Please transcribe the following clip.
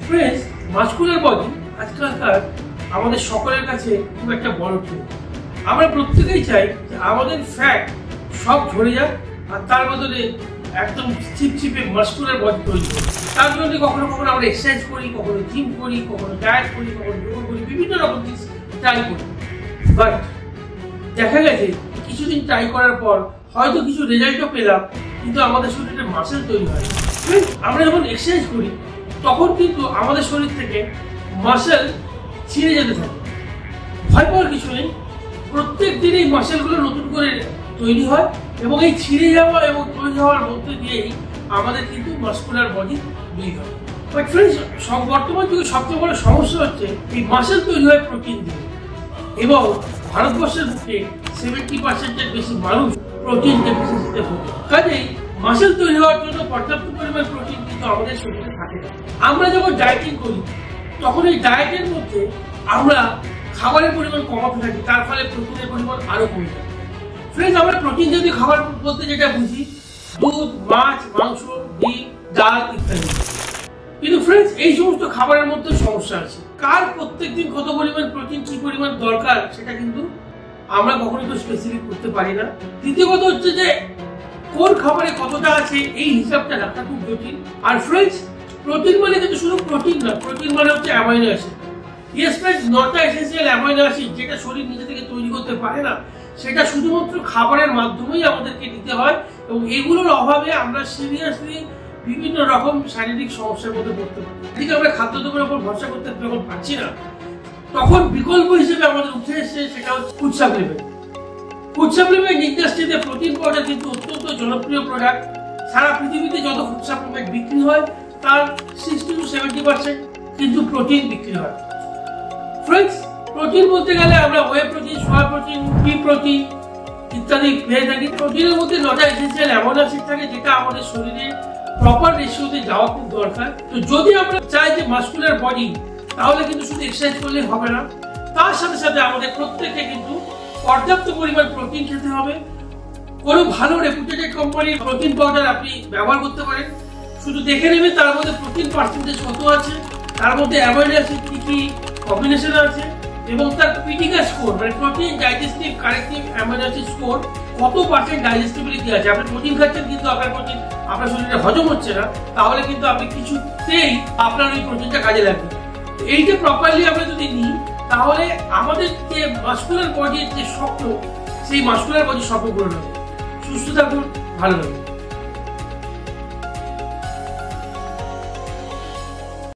Friends, muscular body আজকালকার আমাদের সকলের কাছে খুব একটা বড় ট্রেন্ড। আমরা প্রত্যেকেই চাই যে আমাদের ফ্যাট সব ঝরে যাক আর তার বদলে একদম চিপচিপে মাসকুলার বডি তৈরি করি। তার জন্য কখনো কখনো আমরা এক্সারসাইজ করি, কখনো জিম করি, কখনো ডায়েট করি, কখনো যোগা করি, বিভিন্ন রকম জিনিস ট্রাই করি। বাট দেখা গেছে কিছুদিন ট্রাই করার পর হয়তো কিছু রেজাল্টও পেলাম, কিন্তু আমাদের শরীরে মাসেল তৈরি হয়। আমরা যখন এক্সারসাইজ করি তখন কিন্তু আমাদের শরীর থেকে মাসেল ছিঁড়ে যেতে থাকে। ভয় পাওয়ার কিছু নেই, প্রত্যেক দিন এই মাসেলগুলো নতুন করে তৈরি হয় এবং এই ছিঁড়ে যাওয়া এবং তৈরি হওয়ার মধ্যে দিয়েই আমাদের কিন্তু মাসকুলার বডি বিল্ড হয়। বাট ফ্রেন্ডস, বর্তমান যুগে সবচেয়ে বড় সমস্যা হচ্ছে এই মাসেল তৈরি হয় প্রোটিন দিয়ে, এবং ভারতবর্ষের বুকে 70% বেশি মানুষ প্রোটিন ডেফিসিয়েন্সিতে ভোগে। কাজেই মাসেল তৈরি হওয়ার জন্য পর্যাপ্ত পরিমাণ প্রোটিন কিন্তু আমাদের শরীরে থাকে না। আমরা যখন ডায়েটিং করি তখন এই ডায়েটের মধ্যে আমরা খাবারের পরিমাণ কমাতে থাকি, তার ফলে প্রোটিনের পরিমাণ আরো কমে যায়। ফ্রেন্ডস, আমরা প্রোটিন জাতীয় খাবার বলতে যেটা বুঝি দুধ, মাছ, মাংস, ডিম, ডাল ইত্যাদি। কিন্তু ফ্রেন্ডস, এই সমস্ত খাবারের মধ্যে সমস্যা আছে। কার প্রত্যেকদিন কত পরিমাণ প্রোটিন কি পরিমাণ দরকার সেটা কিন্তু আমরা কখনো তো স্পেসিফিক করতে পারি না। দ্বিতীয় কথা হচ্ছে যে কোন খাবারে কতটা আছে এই হিসাবটা রাখা খুব জটিল। আর ফ্রেন্ডস, প্রোটিন মানে কিন্তু শুধু প্রোটিন না, প্রোটিন মানে হচ্ছে অ্যামাইনো অ্যাসিড। ইয়েস ফ্রেন্ডস, 9টা এসেনশিয়াল অ্যামাইনো অ্যাসিড যেটা শরীর নিজে থেকে তৈরি করতে পারে না, সেটা শুধুমাত্র খাবারের মাধ্যমেই আমাদেরকে নিতে হয়, এবং এগুলোর অভাবে আমরা সিরিয়াসলি বিভিন্ন রকম শারীরিক সমস্যার মধ্যে পড়তে পারি। এদিকে আমরা খাদ্যদ্রব্যের উপর ভরসা করতে যখন পারছি না, তখন বিকল্প হিসেবে আমাদের উঠে এসেছে সেটা হচ্ছে ফুড সাপ্লিমেন্ট। ফুড সাপ্লিমেন্ট ইন্ডাস্ট্রিতে প্রোটিন পাউডার কিন্তু অত্যন্ত জনপ্রিয় প্রোডাক্ট। সারা পৃথিবীতে যত ফুড সাপ্লিমেন্ট বিক্রি হয় তার 60 to 70% কিন্তু প্রোটিন বিক্রি হয়। ফ্রেন্ডস, প্রোটিন বলতে গেলে আমরা ওয়ে প্রোটিন, সোয়া প্রোটিন, পি প্রোটিন ইত্যাদি পেয়ে থাকি। প্রোটিনের মধ্যে 9টা এসেনশিয়াল অ্যামাইনো অ্যাসিড থাকে যেটা আমাদের শরীরে প্রপার রেশিওতে যাওয়া খুব দরকার। তো যদি আমরা চাই যে মাসকুলার বডি, তাহলে কিন্তু শুধু এক্সারসাইজ করলেই হবে না, তার সাথে সাথে আমাদের প্রত্যেককে কিন্তু পর্যাপ্ত পরিমাণ প্রোটিন খেতে হবে। কোনো ভালো রেপুটেড কোম্পানির প্রোটিন পাউডার আপনি ব্যবহার করতে পারেন। শুধু দেখে নেবেন তার মধ্যে প্রোটিন পার্সেন্টেজ কত আছে, তার মধ্যে অ্যামাইনো অ্যাসিড কি কি কম্বিনেশন আছে, এবং তার পিটিকা স্কোর মানে protein digestive corrective amino acid score কত পার্সেন্ট ডাইজেস্টিবিলিটি আছে। আপনি প্রোটিন খাচ্ছেন কিন্তু আপনার প্রোটিন আপনার শরীরে হজম হচ্ছে না, তাহলে কিন্তু আপনি কিছুতেই আপনার ওই প্রোটিনটা কাজে লাগবে। এইটা প্রপারলি আমরা যদি নিই, তাহলে আমাদের যে মাসকুলার বডির যে স্বপ্ন, সেই মাসকুলার বডির স্বপ্ন পূরণ হবে। সুস্থ থাকুন, ভালো থাকুন।